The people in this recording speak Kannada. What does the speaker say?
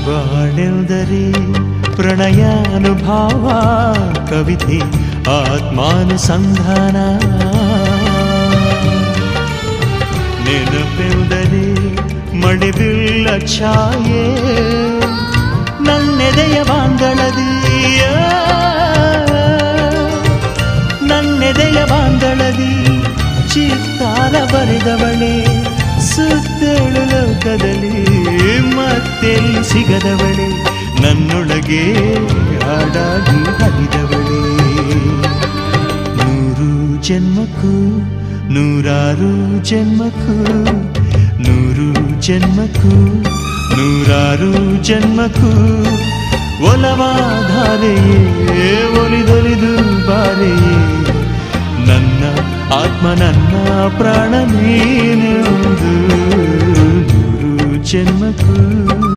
ಬಾಳೆಂದರೆ ಪ್ರಣಯಾನುಭಾವ ಕವಿತೆ ಆತ್ಮಾನುಸಂಧಾನ ನೆನಪೆಂದರೆ ಮಡಿದಿಲ್ಲ ಛಾಯೆ ನನ್ನೆದೆಯ ಬಾಂಗಳದಿಯ ನನ್ನೆದೆಯ ಬಾಂಗಳದಿ ಚಿತ್ತಾರ ಬರೆದವಳೆ ಸುತ್ತೇಳು ಲೋಕದಲ್ಲಿ ಮತ್ತೆಲ್ಲಿ ಸಿಗದವಳೆ ನನ್ನೊಳಗೆ ಹಾಡಾಗಿ ಹರಿದವಳೆ ನೂರು ಜನ್ಮಕ್ಕೂ ನೂರಾರು ಜನ್ಮಕ್ಕೂ ನೂರು ಜನ್ಮಕ್ಕೂ ನೂರಾರು ಜನ್ಮಕ್ಕೂ ಒಲವಾಧಾರೆಯೇ ಒಲಿದೊಲಿದು ಬಾರೆಯೇ ನನ್ನ ಆತ್ಮ ನನ್ನ ಪ್ರಾಣ ನೀನೆಂದು ನೂರು ಜನ್ಮಕ್ಕೂ